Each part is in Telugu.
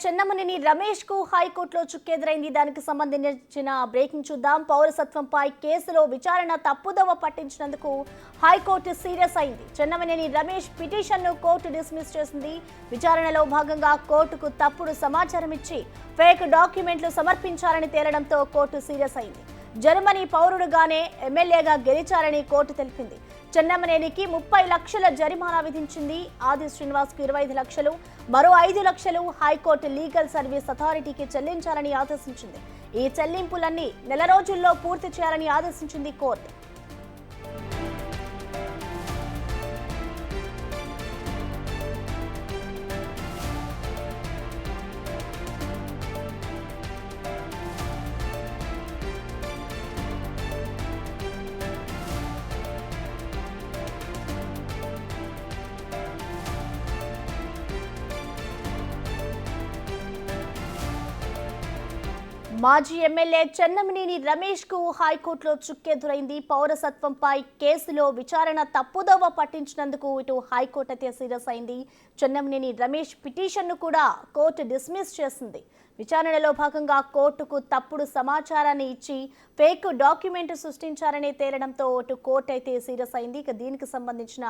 చెన్నమనేని రమేష్ కు హైకోర్టులో చుక్కెదురైంది. దానికి సంబంధించిన బ్రేకింగ్ చూద్దాం. పౌరసత్వంపై కేసులో విచారణ తప్పుదోవ పట్టించినందుకు హైకోర్టు సీరియస్ అయింది. చెన్నమనేని రమేష్ పిటిషన్ ను కోర్టు డిస్మిస్ చేసింది. విచారణలో భాగంగా కోర్టుకు తప్పుడు సమాచారం ఇచ్చి ఫేక్ డాక్యుమెంట్లు సమర్పించారని తేలడంతో కోర్టు సీరియస్ అయింది. జర్మనీ పౌరుడుగానే ఎమ్మెల్యేగా గెలిచారని కోర్టు తెలిపింది. చెన్నమనేనికి 30 లక్షల జరిమానా విధించింది. ఆది శ్రీనివాస్ కు 25 లక్షలు, మరో 5 లక్షలు హైకోర్టు లీగల్ సర్వీస్ అథారిటీకి చెల్లించాలని ఆదేశించింది. ఈ చెల్లింపులన్నీ నెల రోజుల్లో పూర్తి చేయాలని ఆదేశించింది కోర్టు. మాజీ ఎమ్మెల్యే చెన్నమనేని రమేష్ కు హైకోర్టులో చుక్కెదురైంది. పౌరసత్వంపై కేసులో విచారణ తప్పుదోవ పట్టించినందుకు ఇటు హైకోర్టు అయితే సీరియస్ అయింది. చెన్నమనేని రమేష్ పిటిషన్ ను కూడా కోర్టు డిస్మిస్ చేసింది. విచారణలో భాగంగా కోర్టుకు తప్పుడు సమాచారాన్ని ఇచ్చి ఫేక్ డాక్యుమెంట్ సృష్టించారని తేలడంతో ఇటు కోర్టు అయితే సీరియస్ అయింది. ఇక దీనికి సంబంధించిన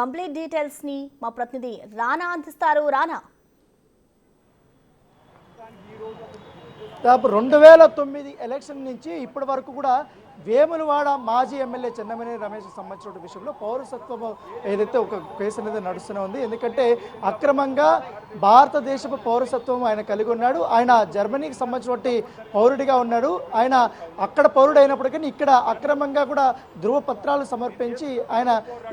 కంప్లీట్ డీటెయిల్స్ ని మా ప్రతినిధి రానా అందిస్తారు. రానా, దాదాపు 2009 ఎలక్షన్ నుంచి ఇప్పటి వరకు కూడా వేములవాడ మాజీ ఎమ్మెల్యే చెన్నమనేని రమేష్కి సంబంధించిన విషయంలో పౌరసత్వం ఏదైతే ఒక కేసు అనేది నడుస్తూనే ఉంది. ఎందుకంటే అక్రమంగా భారతదేశపు పౌరసత్వం ఆయన కలిగి ఉన్నాడు. ఆయన జర్మనీకి సంబంధించినటువంటి పౌరుడిగా ఉన్నాడు. ఆయన అక్కడ పౌరుడు అయినప్పటికీ ఇక్కడ అక్రమంగా కూడా ధృవపత్రాలు సమర్పించి ఆయన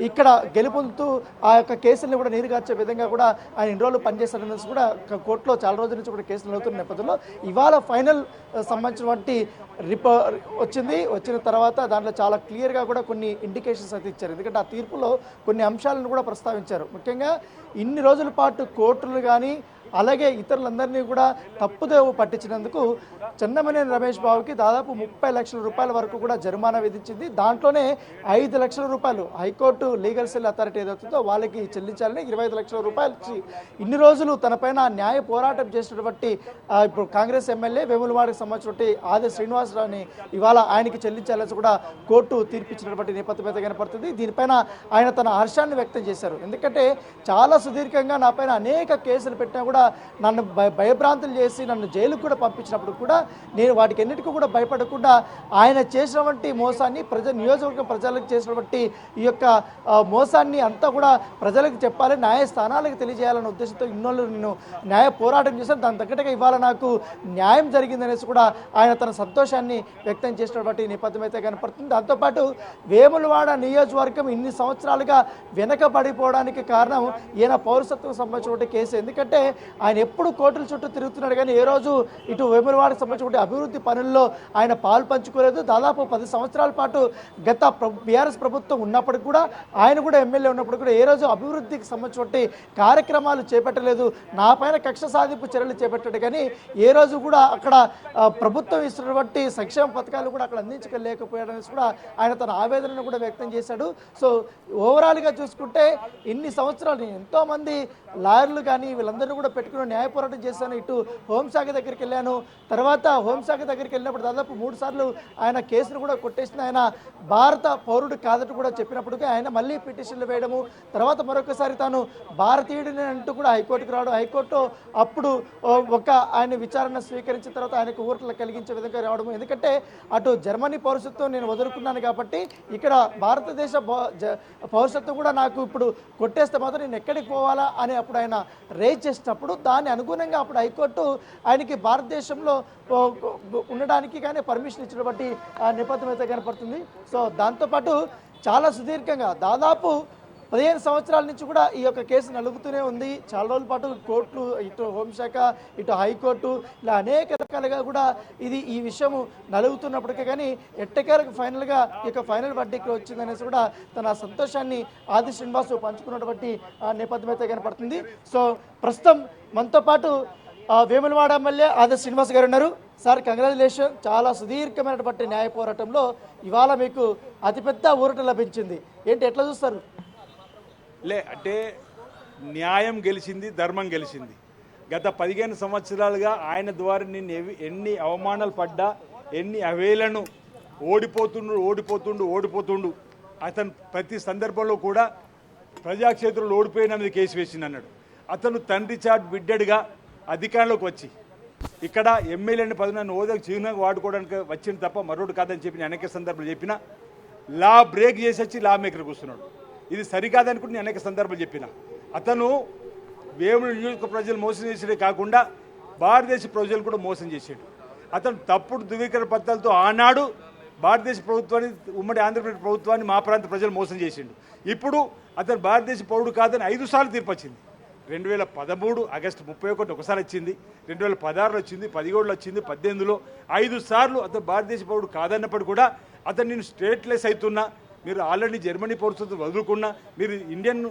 ఇక్కడ గెలుపొందుతూ ఆ యొక్క కేసులను కూడా నీరుగార్చే విధంగా కూడా ఆయన ఇన్ని రోజులు పనిచేస్తారని కూడా కోర్టులో చాలా రోజుల నుంచి కూడా కేసులు అవుతున్న నేపథ్యంలో ఇవాళ ఫైనల్ సంబంధించినటువంటి వచ్చిన తర్వాత దాంట్లో చాలా క్లియర్గా కూడా కొన్ని ఇండికేషన్స్ అయితే ఇచ్చారు. ఎందుకంటే ఆ తీర్పులో కొన్ని అంశాలను కూడా ప్రస్తావించారు. ముఖ్యంగా ఇన్ని రోజుల పాటు కోర్టులు కానీ అలాగే ఇతరులందరినీ కూడా తప్పుదోవ పట్టించినందుకు చెన్నమనేని రమేష్ బాబుకి దాదాపు 30 లక్షల రూపాయల వరకు కూడా జరిమానా విధించింది. దాంట్లోనే 5 లక్షల రూపాయలు హైకోర్టు లీగల్ సెల్ అథారిటీ ఏదవుతుందో వాళ్ళకి చెల్లించాలని 25 లక్షల రూపాయలు ఇచ్చి ఇన్ని రోజులు తనపైన న్యాయ పోరాటం చేసినటువంటి ఇప్పుడు కాంగ్రెస్ ఎమ్మెల్యే వేములవాడకి సంబంధించినటువంటి ఆది శ్రీనివాసరావుని ఇవాళ ఆయనకి చెల్లించాలని కూడా కోర్టు తీర్పిచ్చినటువంటి నేపథ్యం అయితే కనపడుతుంది. దీనిపైన ఆయన తన హర్షాన్ని వ్యక్తం చేశారు. ఎందుకంటే చాలా సుదీర్ఘంగా నా పైన అనేక కేసులు పెట్టినా కూడా నన్ను భయభ్రాంతులు చేసి నన్ను జైలుకు కూడా పంపించినప్పుడు కూడా నేను వాటికి ఎన్నిటికీ కూడా భయపడకుండా ఆయన చేసినటువంటి మోసాన్ని నియోజకవర్గం ప్రజలకు చేసినటువంటి ఈ యొక్క మోసాన్ని అంతా కూడా ప్రజలకు చెప్పాలి, న్యాయస్థానాలకు తెలియజేయాలనే ఉద్దేశంతో ఇన్నోళ్ళు నేను న్యాయ పోరాటం చేశాను. దాని తగ్గట్టుగా ఇవాళ నాకు న్యాయం జరిగిందనేసి కూడా ఆయన తన సంతోషాన్ని వ్యక్తం చేసినటువంటి నేపథ్యం అయితే కనపడుతుంది. దాంతోపాటు వేములవాడ నియోజకవర్గం ఇన్ని సంవత్సరాలుగా వెనకబడిపోవడానికి కారణం ఈయన పౌరసత్వం సంబంధించిన కేసు. ఎందుకంటే ఆయన ఎప్పుడు కోర్టుల చుట్టూ తిరుగుతున్నాడు కానీ ఏ రోజు ఇటు వేములవాడకు సంబంధించిన అభివృద్ధి పనుల్లో ఆయన పాలు పంచుకోలేదు. దాదాపు 10 సంవత్సరాల పాటు గత బీఆర్ఎస్ ప్రభుత్వం ఉన్నప్పటికి కూడా ఆయన కూడా ఎమ్మెల్యే ఉన్నప్పుడు కూడా ఏ రోజు అభివృద్ధికి సంబంధించిన కార్యక్రమాలు చేపట్టలేదు. నా పైన కక్ష సాధింపు చర్యలు చేపట్టాడు కానీ ఏ రోజు కూడా అక్కడ ప్రభుత్వం ఇస్తున్నటువంటి సంక్షేమ పథకాలు కూడా అక్కడ అందించలేకపోయాడనేసి కూడా ఆయన తన ఆవేదనను కూడా వ్యక్తం చేశాడు. సో ఓవరాల్గా చూసుకుంటే ఇన్ని సంవత్సరాలు ఎంతోమంది లాయర్లు కానీ వీళ్ళందరినీ కూడా పెట్టుకుని న్యాయ పోరాటం చేశాను. ఇటు హోంశాఖ దగ్గరికి వెళ్ళాను. తర్వాత హోంశాఖ దగ్గరికి వెళ్ళినప్పుడు దాదాపు 3 సార్లు ఆయన కేసును కూడా కొట్టేసింది. ఆయన భారత పౌరుడు కాదట్టు కూడా చెప్పినప్పటికీ ఆయన మళ్ళీ పిటిషన్లు వేయడము, తర్వాత మరొకసారి తాను భారతీయుడిని అంటూ కూడా హైకోర్టుకు రావడం, హైకోర్టు అప్పుడు ఆయన విచారణ స్వీకరించిన తర్వాత ఆయనకు ఊరటలు కలిగించే విధంగా రావడము. ఎందుకంటే అటు జర్మనీ పౌరసత్వం నేను వదులుకున్నాను కాబట్టి ఇక్కడ భారతదేశ పౌరసత్వం కూడా నాకు ఇప్పుడు కొట్టేస్తే మాత్రం నేను ఎక్కడికి పోవాలా అని అప్పుడు ఆయన రేజ్ చేసినప్పుడు దాని అనుగుణంగా అప్పుడు హైకోర్టు ఆయనకి భారతదేశంలో ఉండడానికి కానీ పర్మిషన్ ఇచ్చినటువంటి నేపథ్యం అయితే కనపడుతుంది. సో దాంతోపాటు చాలా సుదీర్ఘంగా దాదాపు 15 సంవత్సరాల నుంచి కూడా ఈ యొక్క కేసు నలుగుతూనే ఉంది. చాలా రోజుల పాటు కోర్టులు, ఇటు హోంశాఖ, ఇటు హైకోర్టు ఇలా అనేక రకాలుగా కూడా ఈ విషయం నలుగుతున్నప్పటికీ కానీ ఎట్టకేలకు ఫైనల్గా ఈ యొక్క ఫైనల్ వర్డిక్ట్ వచ్చిందనేసి కూడా తన సంతోషాన్ని ఆది శ్రీనివాస్ పంచుకున్నటువంటి నేపథ్యం అయితే కనపడుతుంది. సో ప్రస్తుతం మనతో పాటు వేములవాడ ఎమ్మెల్యే ఆది శ్రీనివాస్ గారు ఉన్నారు. Sir, congratulation. చాలా సుదీర్ఘమైనటువంటి న్యాయ పోరాటంలో ఇవాళ మీకు అతిపెద్ద ఊరట లభించింది. ఏంటి, ఎట్లా చూస్తారు? అంటే న్యాయం గెలిచింది, ధర్మం గెలిచింది. గత 15 సంవత్సరాలుగా ఆయన ద్వారా నేను ఎన్ని అవమానాలు పడ్డా, ఎన్ని అవేలను ఓడిపోతుండు అతను ప్రతి సందర్భంలో కూడా ప్రజాక్షేత్రంలో ఓడిపోయిన మీద కేసు వేసింది అన్నాడు. అతను తండ్రి చాట్ బిడ్డడిగా అధికారంలోకి వచ్చి ఇక్కడ ఎమ్మెల్యేని పదవిని హోదాకు చిహ్నంగా వాడుకోవడానికి వచ్చింది తప్ప మరొకటి కాదని చెప్పి నేను అనేక సందర్భాలు చెప్పిన. లా బ్రేక్ చేసి వచ్చి లా మేకర్ కూర్చున్నాడు. ఇది సరికాదనుకుంటే నేను అనేక సందర్భాలు చెప్పిన. అతను వేముల నియోజక ప్రజలు మోసం చేసేదే కాకుండా భారతదేశ ప్రజలు కూడా మోసం చేసాడు. అతను తప్పుడు ధృవీకరణ పత్రాలతో ఆనాడు భారతదేశ ప్రభుత్వాన్ని, ఉమ్మడి ఆంధ్రప్రదేశ్ ప్రభుత్వాన్ని, మా ప్రాంత ప్రజలు మోసం చేసిండు. ఇప్పుడు అతను భారతదేశ పౌరుడు కాదని 5 సార్లు తీర్పు వచ్చింది. 2013 ఆగస్టు 31 ఒకసారి వచ్చింది, 2016 వచ్చింది, 17 వచ్చింది, 18లో 5 సార్లు అతను భారతదేశ పౌరుడు కాదన్నప్పుడు కూడా అతను నేను స్టేట్లెస్ అవుతున్నా, మీరు ఆల్రెడీ జర్మనీ పౌరసత్వం వదులుకున్నా, మీరు ఇండియన్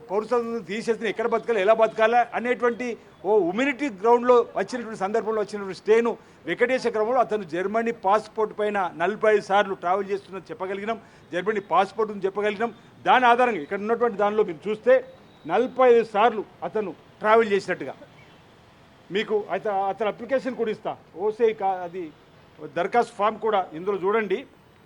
పౌరసత్వం తీసేస్తే ఎక్కడ బతకాలి, ఎలా బతకాలా అనేటువంటి ఓ హ్యూమినిటీ గ్రౌండ్లో వచ్చినటువంటి సందర్భంలో వచ్చినటువంటి స్టేను వెంకటేశ్వర క్రమంలో అతను జర్మనీ పాస్పోర్ట్ పైన 45 సార్లు ట్రావెల్ చేస్తున్నది చెప్పగలిగినాం. Germany passport చెప్పగలిగినాం. దాని ఆధారంగా ఇక్కడ ఉన్నటువంటి దానిలో మీరు చూస్తే 45 సార్లు అతను ట్రావెల్ చేసినట్టుగా మీకు అతను అప్లికేషన్ కూడా ఇస్తా, ఓసీఐ అది దరఖాస్తు ఫామ్ కూడా ఇందులో చూడండి.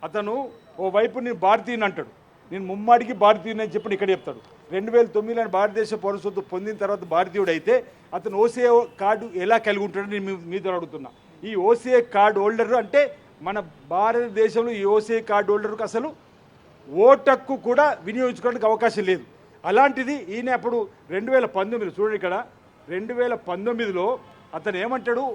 అతను ఓ వైపు నేను భారతీయుని అంటాడు, నేను ముమ్మాడికి భారతీయుని అని చెప్పి ఇక్కడ చెప్తాడు. 2009 భారతదేశ పౌరసత్వం పొందిన తర్వాత భారతీయుడు అయితే అతను ఓసీఐ కార్డు ఎలా కలిగి ఉంటాడో నేను మీ ద్వారా అడుగుతున్నా. ఈ ఓసీఐ కార్డు హోల్డర్ అంటే మన భారతదేశంలో ఈ ఓసీఐ కార్డు హోల్డర్కి అసలు ఓటు హక్కు కూడా వినియోగించుకోవడానికి అవకాశం లేదు. అలాంటిది ఈయన అప్పుడు 2019 చూడండి, ఇక్కడ 2019లో అతను ఏమంటాడు,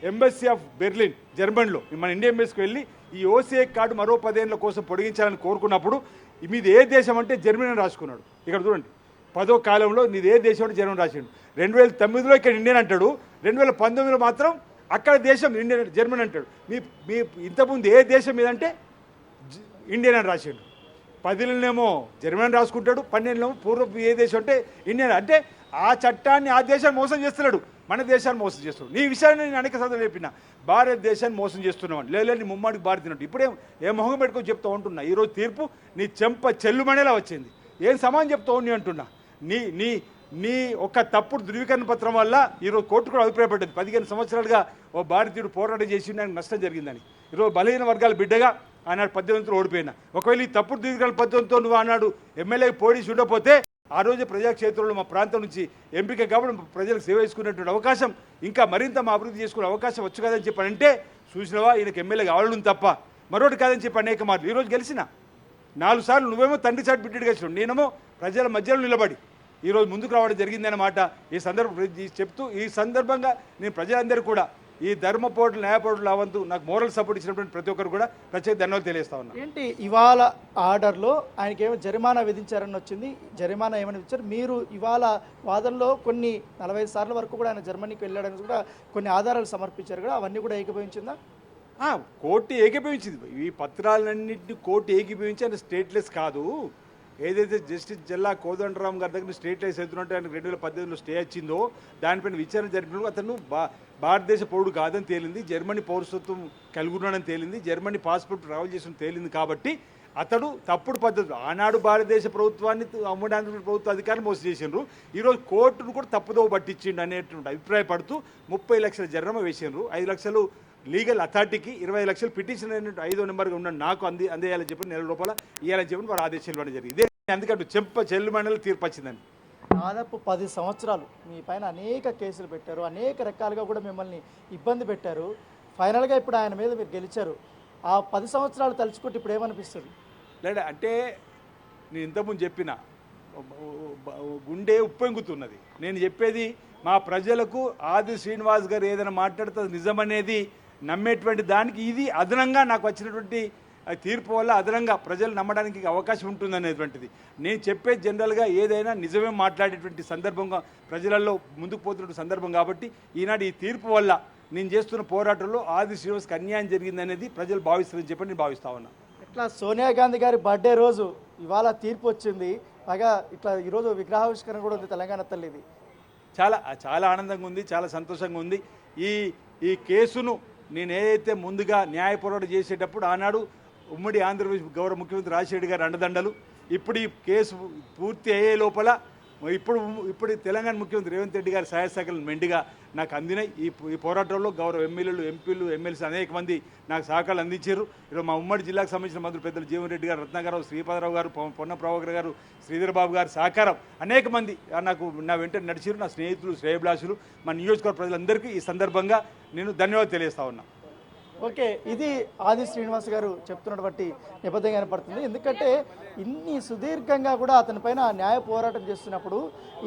ఎంబసీ ఆఫ్ బెర్లిన్ జర్మనీలో మన ఇండియా ఎంబసీకి వెళ్ళి ఈ ఓసీఐ కార్డు మరో 10 ఏళ్ల కోసం పొడిగించాలని కోరుకున్నప్పుడు మీది ఏ దేశం అంటే జర్మనీ అని రాసుకున్నాడు. ఇక్కడ చూడండి, 10వ కాలంలో నీది ఏ దేశం అంటే జర్మనీ రాసిండు. 2009లో ఇక్కడ ఇండియన్ అంటాడు, 2019లో మాత్రం అక్కడ దేశం ఇండియన్ జర్మనీ అంటాడు. మీ ఇంతకుముందు ఏ దేశం మీదంటే ఇండియన్ అని రాసిండు. 10ఏమో జర్మనీ రాసుకుంటాడు, 12ఏమో పూర్వ ఏ దేశం అంటే ఇండియన్. అంటే ఆ చట్టాన్ని ఆ దేశాన్ని మోసం చేస్తున్నాడు, మన దేశాన్ని మోసం చేస్తున్నాడు. నీ విషయాన్ని నేను అనేక సందర్భాలు చెప్పిన, భారతదేశాన్ని మోసం చేస్తున్నావు లేదు నీ ముమ్మాడికి భారతీయుడు. ఇప్పుడేం ఏ మొహం పెట్టుకొని చెప్తా ఉంటున్నా. ఈరోజు తీర్పు నీ చెంప చెల్లుమనేలా వచ్చింది. ఏం సమానం చెప్తావు నీ అంటున్నా. నీ నీ నీ ఒక తప్పుడు ధృవీకరణ పత్రం వల్ల ఈరోజు కోర్టు కూడా అభిప్రాయపడ్డది. 15 సంవత్సరాలుగా ఓ భారతీయుడు పోరాటం చేసి ఆయనకు నష్టం జరిగిందని. ఈరోజు బలహీన వర్గాల బిడ్డగా ఆనాడు 18 ఓడిపోయినా. ఒకవేళ ఈ తప్పుడు ధృవీకరణ పత్రంతో నువ్వు ఆనాడు ఎమ్మెల్యే పోటీ ఉండకపోతే ఆ రోజు ప్రజాక్షేత్రంలో మా ప్రాంతం నుంచి ఎంపిక కాబట్టి ప్రజలకు సేవ చేసుకునేటువంటి అవకాశం, ఇంకా మరింత మా అభివృద్ధి చేసుకునే అవకాశం వచ్చు కదని చెప్పానంటే చూసినవా ఈయనకు ఎమ్మెల్యే కావాలని తప్ప మరొకటి కాదని చెప్పి అనేక మాటలు. ఈరోజు గెలిచిన 4 సార్లు నువ్వేమో తండ్రి చాటు బిడ్డడు గెలిచినావు, నేనేమో ప్రజల మధ్యలో నిలబడి ఈరోజు ముందుకు రావడం జరిగిందన్నమాట ఈ చెప్తూ ఈ సందర్భంగా నేను ప్రజలందరూ కూడా ఈ ధర్మ పోర్టల్ న్యాయ పోర్టల్ అవంతు నాకు మోరల్ సపోర్ట్ ఇచ్చినటువంటి ప్రతి ఒక్కరు కూడా ప్రత్యేక ధన్యవాదాలు తెలియజేస్తా ఉన్నా. ఏంటి ఇవాళ ఆర్డర్లో ఆయనకి ఏమో జరిమానా విధించారని వచ్చింది, జరిమానా ఏమని ఇచ్చారు? మీరు ఇవాళ వాదనలో కొన్ని 45 సార్ల వరకు కూడా ఆయన జర్మనీకి వెళ్ళాడని కూడా కొన్ని ఆధారాలు సమర్పించారు కదా, అవన్నీ కూడా ఏకీభవించిందా? కోర్టు ఏకీభవించింది. ఈ పత్రాలన్నింటినీ కోర్టు ఏకీభవించి ఆయన స్టేట్లెస్ కాదు. ఏదైతే జస్టిస్ జిల్లా కోదండరామ్ గారి దగ్గర స్టేట్లెస్ అవుతున్నట్టు ఆయనకు 2018లో స్టే వచ్చిందో దానిపైన విచారణ జరిపినప్పుడు అతను భారతదేశ పౌరుడు కాదని తేలింది, జర్మనీ పౌరసత్వం కలిగి ఉన్నాడని తేలింది, జర్మనీ పాస్పోర్ట్ ట్రావెల్ చేసిన తేలింది. కాబట్టి అతడు తప్పుడు పద్ధతులు ఆనాడు భారతదేశ ప్రభుత్వాన్ని ఉమ్మడి ఆంధ్రప్రదేశ్ ప్రభుత్వ అధికారులు మోసం చేసిండ్రు. ఈరోజు కోర్టును కూడా తప్పుదోవ పట్టించిండు అనేటువంటి అభిప్రాయపడుతూ 30 లక్షల జరిమానా వేసిండ్రు. 5 లక్షలు లీగల్ అథారిటీకి, 20 లక్షలు పిటిషన్ అయినట్టు 5వ నెంబర్గా ఉన్నాడు నాకు అందేయాలని చెప్పి 4 నెలల లోపల ఇవ్వాలని చెప్పి వారు ఆదేశాలు ఇవ్వడం జరిగింది. ఇదే అందుకంటే చెంప చెల్లు మండలి తీర్పు వచ్చిందని. దాదాపు 10 సంవత్సరాలు మీ పైన అనేక కేసులు పెట్టారు, అనేక రకాలుగా కూడా మిమ్మల్ని ఇబ్బంది పెట్టారు. ఫైనల్గా ఇప్పుడు ఆయన మీద మీరు గెలిచారు. ఆ 10 సంవత్సరాలు తలుచుకుంటే ఇప్పుడు ఏమనిపిస్తుంది? లేదా అంటే నేను ఇంతకుముందు చెప్పిన గుండె ఉప్పొంగుతున్నది. నేను చెప్పేది మా ప్రజలకు ఆది శ్రీనివాస్ గారు ఏదైనా మాట్లాడితే అది నిజమనేది నమ్మేటువంటి దానికి ఇది అదనంగా నాకు వచ్చినటువంటి తీర్పు వల్ల అదనంగా ప్రజలు నమ్మడానికి అవకాశం ఉంటుందనేటువంటిది. నేను చెప్పేది జనరల్గా ఏదైనా నిజమే మాట్లాడేటువంటి సందర్భంగా ప్రజలలో ముందుకు పోతున్న సందర్భం కాబట్టి ఈనాడు ఈ తీర్పు వల్ల నేను చేస్తున్న పోరాటంలో ఆది శ్రీనివాస్కి అన్యాయం జరిగిందనేది ప్రజలు భావిస్తారని చెప్పి నేను భావిస్తా ఉన్నా. ఇట్లా సోనియా గాంధీ గారి బర్త్డే రోజు ఇవాళ తీర్పు వచ్చింది, పైగా ఇట్లా ఈరోజు విగ్రహావిష్కరణ కూడా ఉంది తెలంగాణ తల్లిది. చాలా చాలా ఆనందంగా ఉంది, చాలా సంతోషంగా ఉంది. ఈ కేసును నేను ఏదైతే ముందుగా న్యాయ పోరాటం చేసేటప్పుడు ఆనాడు ఉమ్మడి ఆంధ్రప్రదేశ్ గౌరవ ముఖ్యమంత్రి రాజశేఖర్ గారి అండదండలు, ఇప్పుడు ఈ కేసు పూర్తి అయ్యే లోపల ఇప్పుడు తెలంగాణ ముఖ్యమంత్రి రేవంత్ రెడ్డి గారి సహాయ సహకారాలు మెండుగా నాకు అందినాయి. ఈ పోరాటంలో గౌరవ ఎమ్మెల్యేలు, ఎంపీలు, ఎమ్మెల్సీ అనేక మంది నాకు సహకారాలు అందించారు. ఈరోజు మా ఉమ్మడి జిల్లాకు సంబంధించిన మంత్రులు పెద్దలు జీవన్ రెడ్డి గారు, రత్నాకరరావు, శ్రీపాదరావు గారు, పొన్న ప్రభాకర్ గారు, శ్రీధర్ బాబు గారు సహకారం అనేక మంది నాకు నా వెంట నడిచారు. నా స్నేహితులు, శ్రేయభిలాషులు, మా నియోజకవర్గ ప్రజలందరికీ ఈ సందర్భంగా నేను ధన్యవాదాలు తెలియజేస్తా ఉన్నా. ఓకే, ఇది ఆది శ్రీనివాస్ గారు చెప్తున్నటువంటి నేపథ్యం కనపడుతుంది. ఎందుకంటే ఇన్ని సుదీర్ఘంగా కూడా అతని పైన న్యాయ పోరాటం చేస్తున్నప్పుడు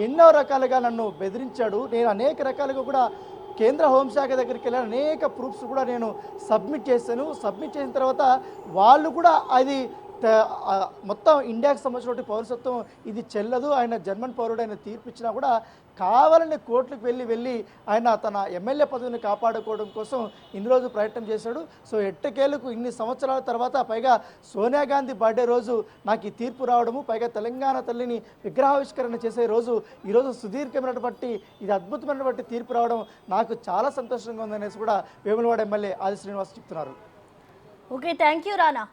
ఎన్నో రకాలుగా నన్ను బెదిరించాడు. నేను అనేక రకాలుగా కూడా కేంద్ర హోంశాఖ దగ్గరికి వెళ్ళి అనేక ప్రూఫ్స్ కూడా నేను సబ్మిట్ చేశాను. సబ్మిట్ చేసిన తర్వాత వాళ్ళు కూడా అది మొత్తం ఇండియాకి సంబంధించిన పౌరసత్వం ఇది చెల్లదు, ఆయన జర్మన్ పౌరుడు ఆయన తీర్పు ఇచ్చినా కూడా కావాలని కోర్టులకు వెళ్ళి ఆయన తన ఎమ్మెల్యే పదవిని కాపాడుకోవడం కోసం ఇన్ని రోజు ప్రయత్నం చేశాడు. సో ఎట్టకేలకు ఇన్ని సంవత్సరాల తర్వాత పైగా సోనియా గాంధీ బర్త్డే రోజు నాకు ఈ తీర్పు రావడము, పైగా తెలంగాణ తల్లిని విగ్రహావిష్కరణ చేసే రోజు ఈరోజు సుదీర్ఘమైనటువంటి ఇది అద్భుతమైనటువంటి తీర్పు రావడం నాకు చాలా సంతోషంగా ఉందనేసి కూడా వేములవాడ ఎమ్మెల్యే ఆది శ్రీనివాస్ చెప్తున్నారు. Okay, thank you Rana.